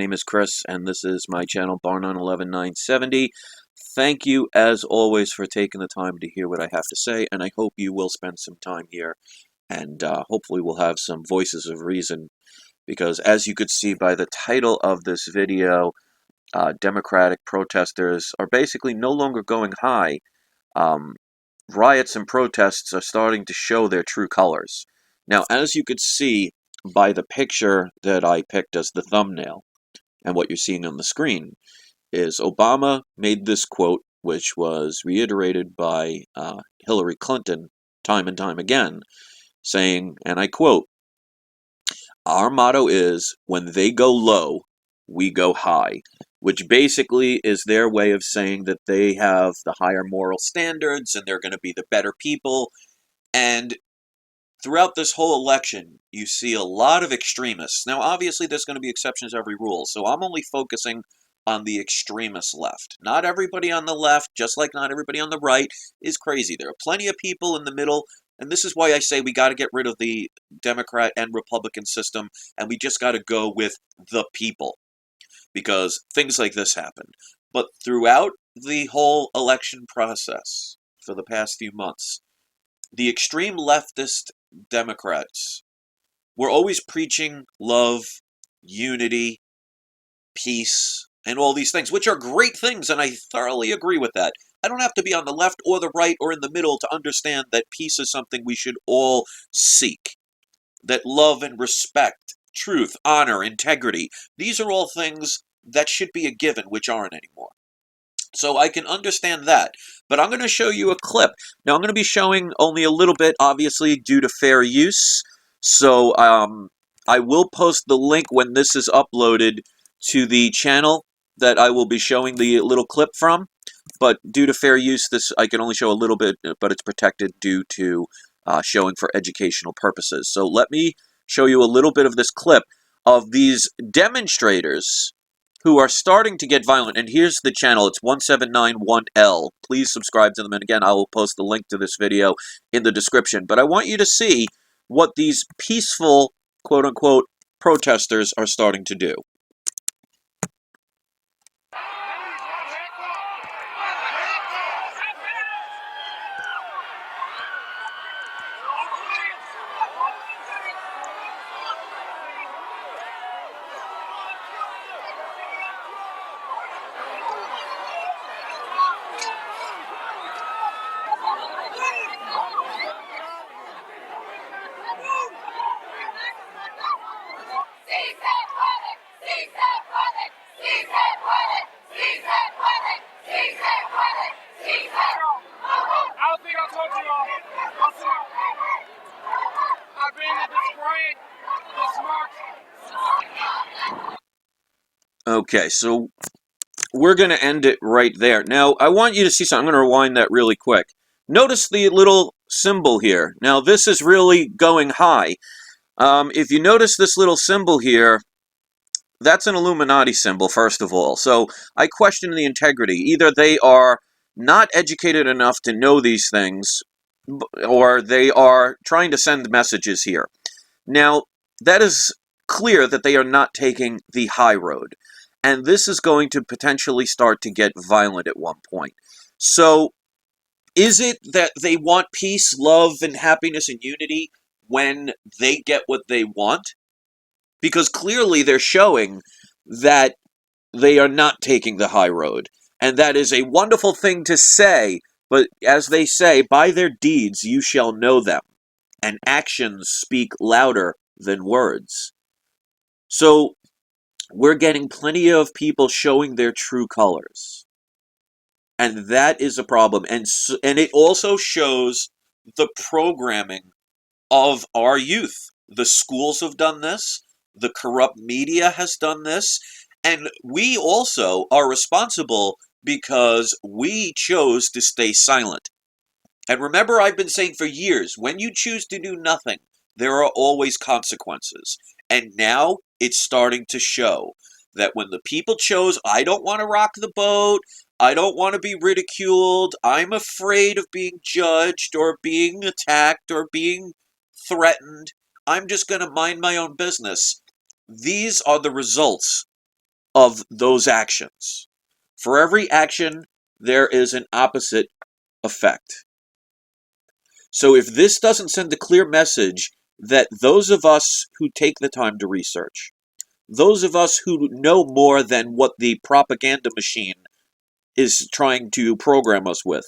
name is Chris, and this is my channel, Bar911970. Thank you, as always, for taking the time to hear what I have to say, and I hope you will spend some time here, and hopefully we'll have some voices of reason, because as you could see by the title of this video, Democratic protesters are basically no longer going high. Riots and protests are starting to show their true colors. Now, as you could see by the picture that I picked as the thumbnail, and what you're seeing on the screen, is Obama made this quote, which was reiterated by Hillary Clinton time and time again, saying, and I quote, "Our motto is, when they go low, we go high," which basically is their way of saying that they have the higher moral standards and they're going to be the better people. And throughout this whole election, you see a lot of extremists. Now, obviously, there's going to be exceptions to every rule, so I'm only focusing on the extremist left. Not everybody on the left, just like not everybody on the right, is crazy. There are plenty of people in the middle, and this is why I say we got to get rid of the Democrat and Republican system, and we just got to go with the people, because things like this happen. But throughout the whole election process for the past few months, the extreme leftist Democrats were always preaching love, unity, peace, and all these things, which are great things, and I thoroughly agree with that. I don't have to be on the left or the right or in the middle to understand that peace is something we should all seek. That love and respect, truth, honor, integrity, these are all things that should be a given, which aren't anymore. So I can understand that, but I'm going to show you a clip. Now, I'm going to be showing only a little bit, obviously, due to fair use. So I will post the link when this is uploaded to the channel that I will be showing the little clip from. But due to fair use, this I can only show a little bit, but it's protected due to showing for educational purposes. So let me show you a little bit of this clip of these demonstrators who are starting to get violent. And here's the channel. It's 1791L. Please subscribe to them. And again, I will post the link to this video in the description. But I want you to see what these peaceful, quote-unquote, protesters are starting to do. Okay, so we're going to end it right there. Now, I want you to see something. I'm going to rewind that really quick. Notice the little symbol here. Now, this is really going high. If you notice this little symbol here, that's an Illuminati symbol, first of all. So I question the integrity. Either they are not educated enough to know these things, or they are trying to send messages here. Now, that is clear that they are not taking the high road. And this is going to potentially start to get violent at one point. So, is it that they want peace, love, and happiness and unity when they get what they want? Because clearly they're showing that they are not taking the high road. And that is a wonderful thing to say, but as they say, by their deeds you shall know them. And actions speak louder than words. So, we're getting plenty of people showing their true colors. And that is a problem. And it also shows the programming of our youth. The schools have done this. The corrupt media has done this. And we also are responsible because we chose to stay silent. And remember, I've been saying for years, when you choose to do nothing, there are always consequences. And now it's starting to show that when the people chose, I don't want to rock the boat, I don't want to be ridiculed, I'm afraid of being judged or being attacked or being threatened, I'm just going to mind my own business. These are the results of those actions. For every action, there is an opposite effect. So if this doesn't send a clear message that those of us who take the time to research, those of us who know more than what the propaganda machine is trying to program us with,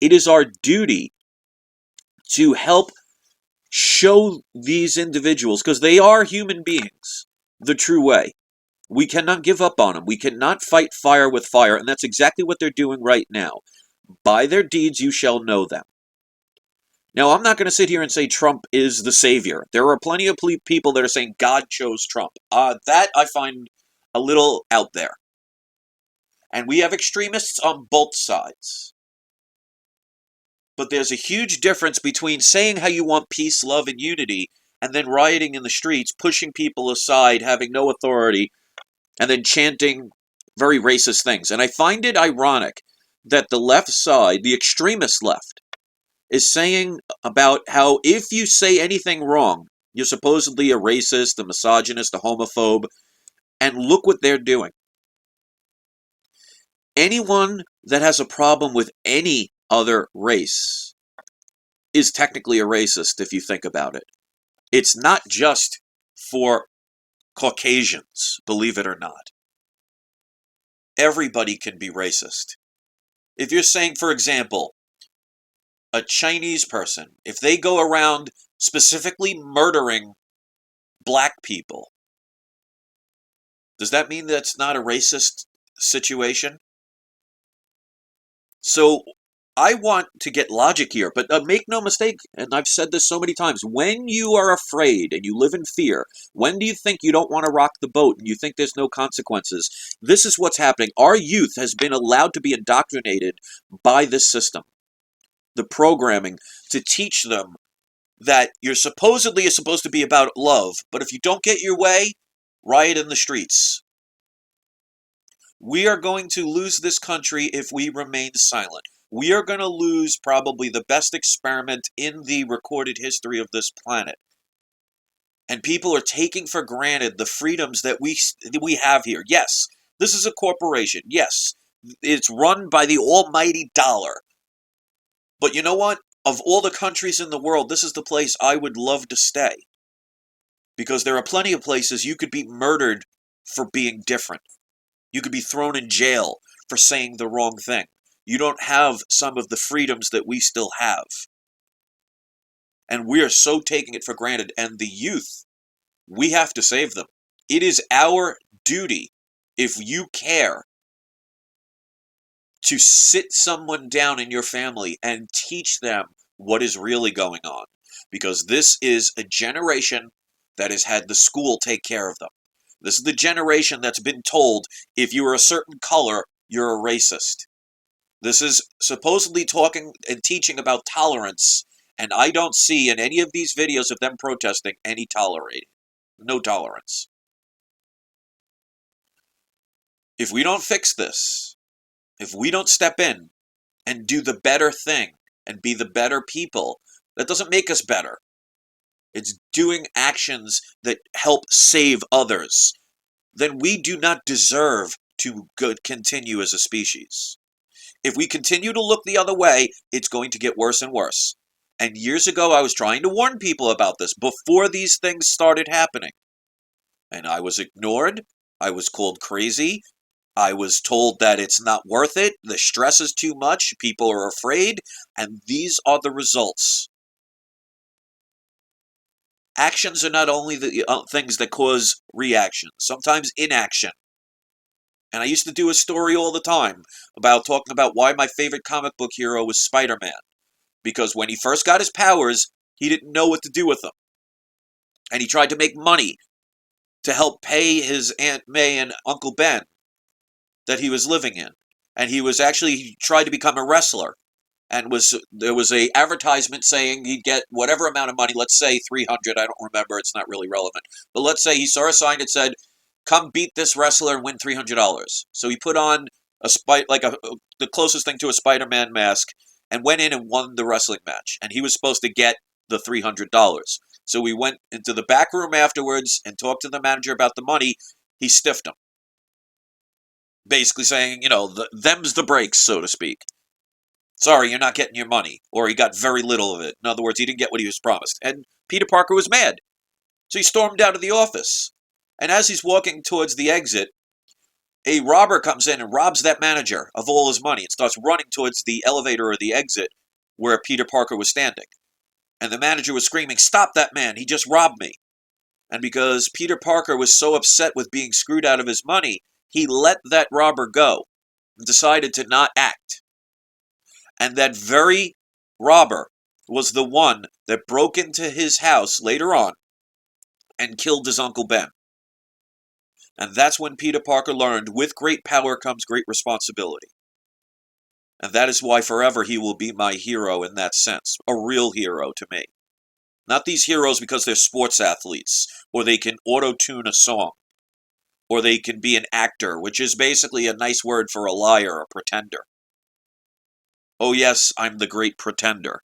it is our duty to help show these individuals, because they are human beings, the true way. We cannot give up on them. We cannot fight fire with fire, and that's exactly what they're doing right now. By their deeds you shall know them. Now, I'm not going to sit here and say Trump is the savior. There are plenty of people that are saying God chose Trump. That I find a little out there. And we have extremists on both sides. But there's a huge difference between saying how you want peace, love, and unity, and then rioting in the streets, pushing people aside, having no authority, and then chanting very racist things. And I find it ironic that the left side, the extremist left, is saying about how if you say anything wrong, you're supposedly a racist, a misogynist, a homophobe, and look what they're doing. Anyone that has a problem with any other race is technically a racist if you think about it. It's not just for Caucasians, believe it or not. Everybody can be racist. If you're saying, for example, a Chinese person, if they go around specifically murdering black people, does that mean that's not a racist situation? So I want to get logic here, but make no mistake, and I've said this so many times, when you are afraid and you live in fear, when do you think you don't want to rock the boat and you think there's no consequences? This is what's happening. Our youth has been allowed to be indoctrinated by this system, the programming, to teach them that you're supposed to be about love, but if you don't get your way, riot in the streets. We are going to lose this country if we remain silent. We are going to lose probably the best experiment in the recorded history of this planet. And people are taking for granted the freedoms that we have here. Yes, this is a corporation. Yes, it's run by the almighty dollar. But you know what? Of all the countries in the world, this is the place I would love to stay. Because there are plenty of places you could be murdered for being different. You could be thrown in jail for saying the wrong thing. You don't have some of the freedoms that we still have. And we are so taking it for granted. And the youth, we have to save them. It is our duty, if you care, to sit someone down in your family and teach them what is really going on. Because this is a generation that has had the school take care of them. This is the generation that's been told, if you are a certain color, you're a racist. This is supposedly talking and teaching about tolerance, and I don't see in any of these videos of them protesting any tolerating. No tolerance. If we don't fix this, if we don't step in and do the better thing and be the better people, that doesn't make us better. It's doing actions that help save others. Then we do not deserve to continue as a species. If we continue to look the other way, it's going to get worse and worse. And years ago, I was trying to warn people about this before these things started happening. And I was ignored. I was called crazy. I was told that it's not worth it. The stress is too much. People are afraid. And these are the results. Actions are not only the things that cause reactions, sometimes inaction. And I used to do a story all the time about talking about why my favorite comic book hero was Spider-Man. Because when he first got his powers, he didn't know what to do with them. And he tried to make money to help pay his Aunt May and Uncle Ben that he was living in. And he tried to become a wrestler. And there was a advertisement saying he'd get whatever amount of money, let's say 300, I don't remember, it's not really relevant. But let's say he saw a sign that said, come beat this wrestler and win $300. So he put on the closest thing to a Spider-Man mask and went in and won the wrestling match. And he was supposed to get the $300. So we went into the back room afterwards and talked to the manager about the money. He stiffed him. basically saying, them's the breaks, so to speak. Sorry, you're not getting your money. Or he got very little of it. In other words, he didn't get what he was promised. And Peter Parker was mad. So he stormed out of the office. And as he's walking towards the exit, a robber comes in and robs that manager of all his money and starts running towards the elevator or the exit where Peter Parker was standing. And the manager was screaming, "Stop that man, he just robbed me." And because Peter Parker was so upset with being screwed out of his money, he let that robber go and decided to not act. And that very robber was the one that broke into his house later on and killed his Uncle Ben. And that's when Peter Parker learned, with great power comes great responsibility. And that is why forever he will be my hero in that sense, a real hero to me. Not these heroes because they're sports athletes, or they can auto-tune a song, or they can be an actor, which is basically a nice word for a liar, a pretender. Oh yes, I'm the great pretender.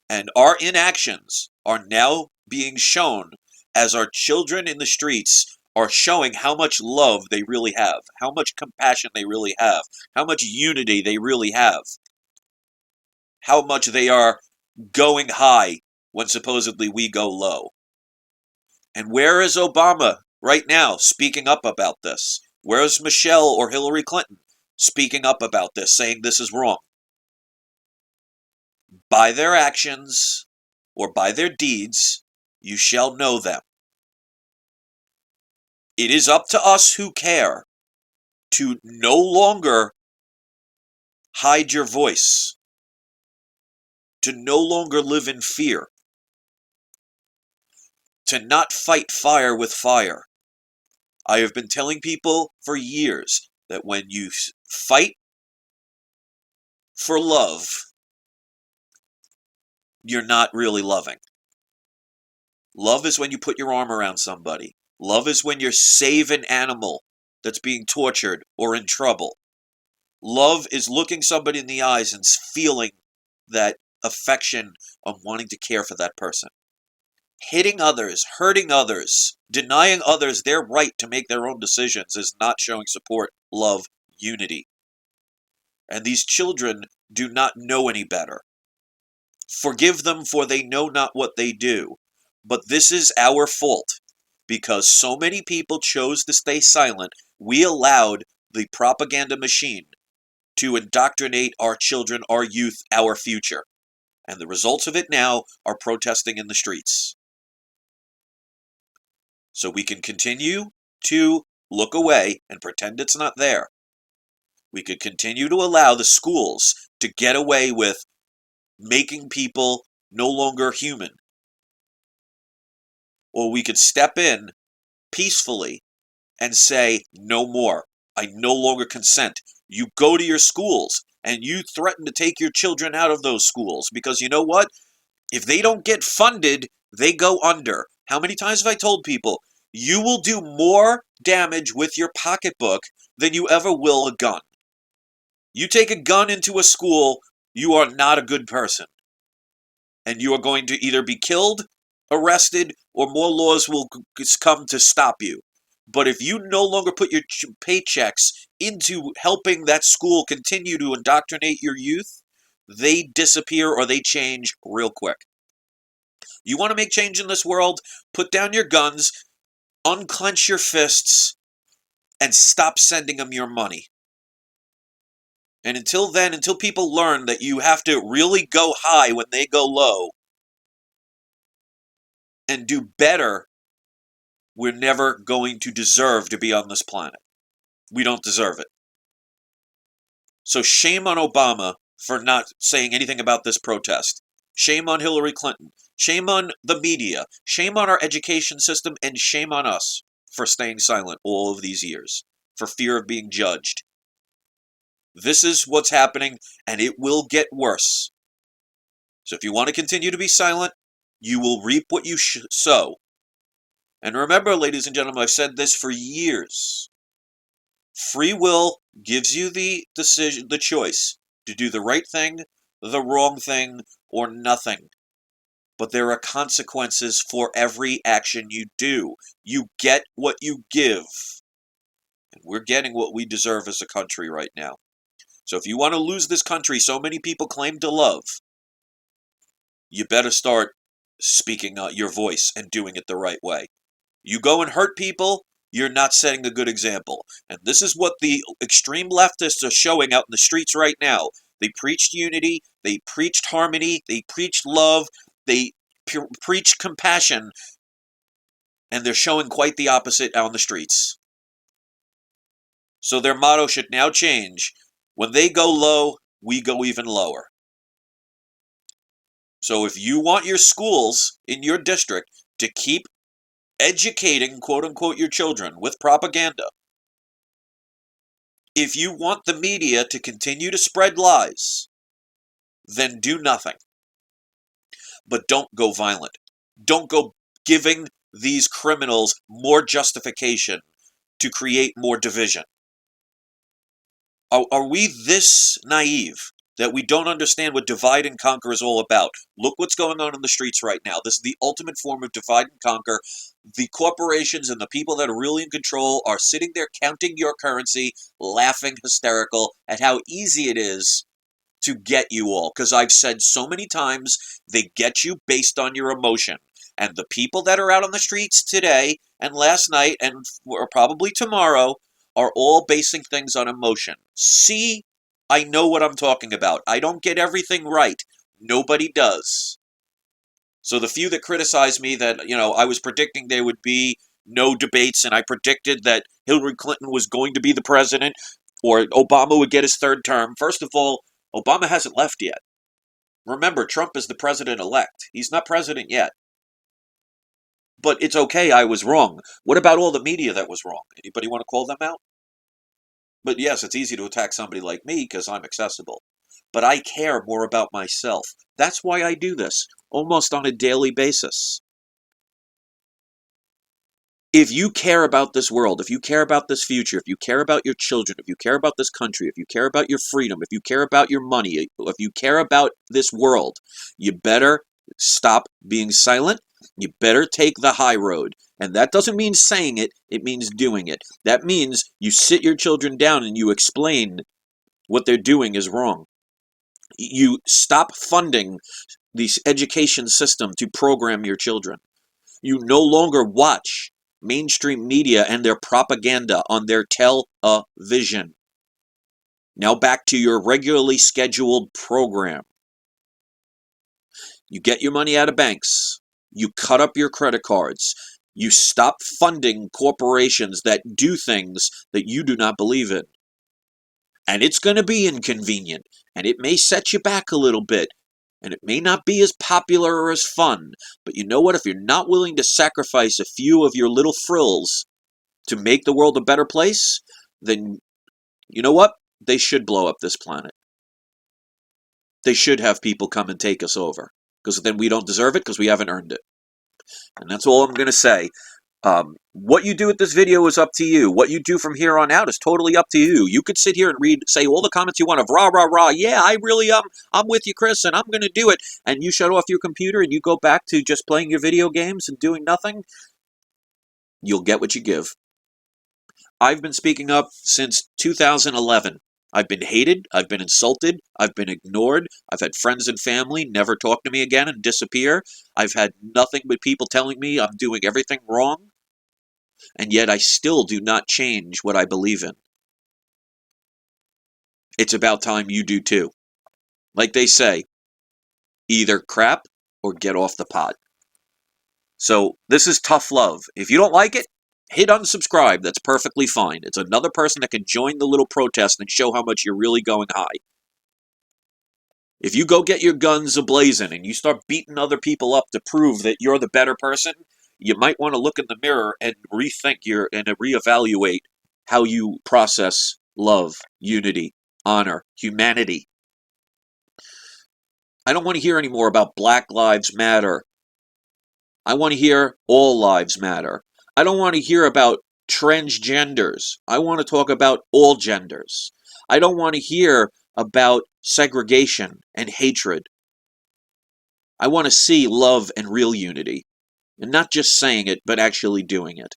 And our inactions are now being shown as our children in the streets are showing how much love they really have, how much compassion they really have, how much unity they really have, how much they are going high when supposedly we go low. And where is Obama right now speaking up about this? Where is Michelle or Hillary Clinton speaking up about this, saying this is wrong? By their actions or by their deeds, you shall know them. It is up to us who care to no longer hide your voice, to no longer live in fear, to not fight fire with fire. I have been telling people for years that when you fight for love, you're not really loving. Love is when you put your arm around somebody. Love is when you save an animal that's being tortured or in trouble. Love is looking somebody in the eyes and feeling that affection of wanting to care for that person. Hitting others, hurting others, denying others their right to make their own decisions is not showing support, love, unity. And these children do not know any better. Forgive them, for they know not what they do. But this is our fault. Because so many people chose to stay silent, we allowed the propaganda machine to indoctrinate our children, our youth, our future. And the results of it now are protesting in the streets. So we can continue to look away and pretend it's not there. We could continue to allow the schools to get away with making people no longer human. Or we could step in peacefully and say, no more. I no longer consent. You go to your schools and you threaten to take your children out of those schools because you know what? If they don't get funded, they go under. How many times have I told people, you will do more damage with your pocketbook than you ever will a gun. You take a gun into a school, you are not a good person. And you are going to either be killed, arrested, or more laws will come to stop you. But if you no longer put your paychecks into helping that school continue to indoctrinate your youth, they disappear or they change real quick. You want to make change in this world? Put down your guns, unclench your fists, and stop sending them your money. And until then, until people learn that you have to really go high when they go low and do better, we're never going to deserve to be on this planet. We don't deserve it. So shame on Obama for not saying anything about this protest. Shame on Hillary Clinton. Shame on the media. Shame on our education system. And shame on us for staying silent all of these years, for fear of being judged. This is what's happening, and it will get worse. So if you want to continue to be silent, you will reap what you sow. And remember, ladies and gentlemen, I've said this for years. Free will gives you the decision, the choice to do the right thing, the wrong thing, or nothing. But there are consequences for every action you do. You get what you give. And we're getting what we deserve as a country right now. So if you want to lose this country so many people claim to love, you better start speaking your voice and doing it the right way. You go and hurt people, you're not setting a good example. And this is what the extreme leftists are showing out in the streets right now. They preached unity, they preached harmony, they preached love, they preached compassion, and they're showing quite the opposite out on the streets. So their motto should now change. When they go low, we go even lower. So if you want your schools in your district to keep educating, quote unquote, your children with propaganda, if you want the media to continue to spread lies, then do nothing. But don't go violent. Don't go giving these criminals more justification to create more division. Are we this naive that we don't understand what divide and conquer is all about? Look what's going on in the streets right now. This is the ultimate form of divide and conquer. The corporations and the people that are really in control are sitting there counting your currency, laughing hysterical at how easy it is to get you all. Because I've said so many times, they get you based on your emotion. And the people that are out on the streets today and last night and or probably tomorrow are all basing things on emotion. See, I know what I'm talking about. I don't get everything right. Nobody does. So the few that criticize me that, I was predicting there would be no debates and I predicted that Hillary Clinton was going to be the president or Obama would get his third term. First of all, Obama hasn't left yet. Remember, Trump is the president-elect. He's not president yet. But it's okay, I was wrong. What about all the media that was wrong? Anybody want to call them out? But yes, it's easy to attack somebody like me because I'm accessible. But I care more about myself. That's why I do this, almost on a daily basis. If you care about this world, if you care about this future, if you care about your children, if you care about this country, if you care about your freedom, if you care about your money, if you care about this world, you better stop being silent. You better take the high road. And that doesn't mean saying it, it means doing it. That means you sit your children down and you explain what they're doing is wrong. You stop funding the education system to program your children. You no longer watch mainstream media and their propaganda on their television. Now back to your regularly scheduled program. You get your money out of banks. You cut up your credit cards. You stop funding corporations that do things that you do not believe in. And it's going to be inconvenient, and it may set you back a little bit, and it may not be as popular or as fun, but you know what? If you're not willing to sacrifice a few of your little frills to make the world a better place, then you know what? They should blow up this planet. They should have people come and take us over, because then we don't deserve it because we haven't earned it. And that's all I'm going to say. What you do with this video is up to you. What you do from here on out is totally up to you. You could sit here and say all the comments you want of rah, rah, rah. Yeah, I really, I'm with you, Chris, and I'm going to do it. And you shut off your computer and you go back to just playing your video games and doing nothing. You'll get what you give. I've been speaking up since 2011. I've been hated, I've been insulted, I've been ignored, I've had friends and family never talk to me again and disappear. I've had nothing but people telling me I'm doing everything wrong, and yet I still do not change what I believe in. It's about time you do too. Like they say, either crap or get off the pot. So this is tough love. If you don't like it, hit unsubscribe. That's perfectly fine. It's another person that can join the little protest and show how much you're really going high. If you go get your guns ablazing and you start beating other people up to prove that you're the better person, you might want to look in the mirror and rethink and reevaluate how you process love, unity, honor, humanity. I don't want to hear any more about Black Lives Matter. I want to hear all lives matter. I don't want to hear about transgenders. I want to talk about all genders. I don't want to hear about segregation and hatred. I want to see love and real unity. And not just saying it, but actually doing it.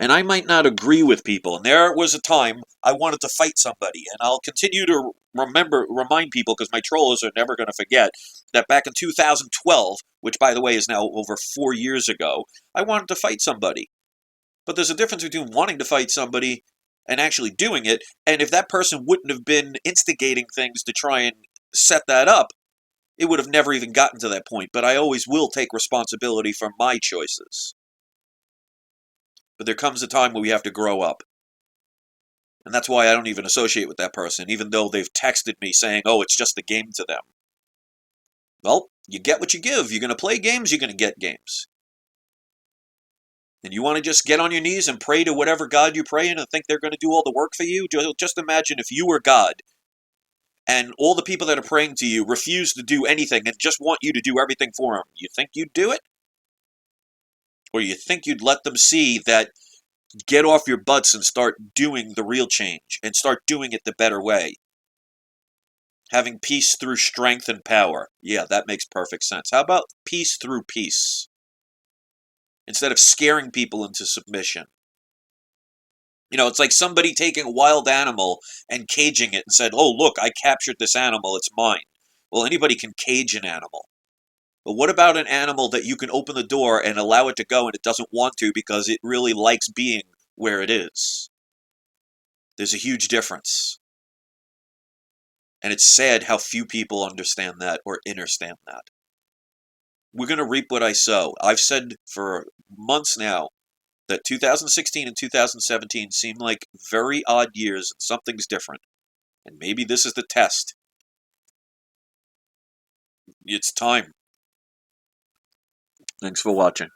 And I might not agree with people. And there was a time I wanted to fight somebody. And I'll continue to remind people, because my trollers are never going to forget, that back in 2012, which by the way is now over 4 years ago, I wanted to fight somebody. But there's a difference between wanting to fight somebody and actually doing it. And if that person wouldn't have been instigating things to try and set that up, it would have never even gotten to that point. But I always will take responsibility for my choices. But there comes a time where we have to grow up. And that's why I don't even associate with that person, even though they've texted me saying, oh, it's just a game to them. Well, you get what you give. You're going to play games, you're going to get games. And you want to just get on your knees and pray to whatever God you pray in and think they're going to do all the work for you? Just imagine if you were God and all the people that are praying to you refuse to do anything and just want you to do everything for them. You think you'd do it? Or you think you'd let them see that get off your butts and start doing the real change and start doing it the better way? Having peace through strength and power. Yeah, that makes perfect sense. How about peace through peace? Instead of scaring people into submission. You know, it's like somebody taking a wild animal and caging it and said, oh, look, I captured this animal, it's mine. Well, anybody can cage an animal. But what about an animal that you can open the door and allow it to go and it doesn't want to because it really likes being where it is? There's a huge difference. And it's sad how few people understand that or understand that. We're going to reap what I sow. I've said for months now that 2016 and 2017 seem like very odd years and something's different. And maybe this is the test. It's time. Thanks for watching.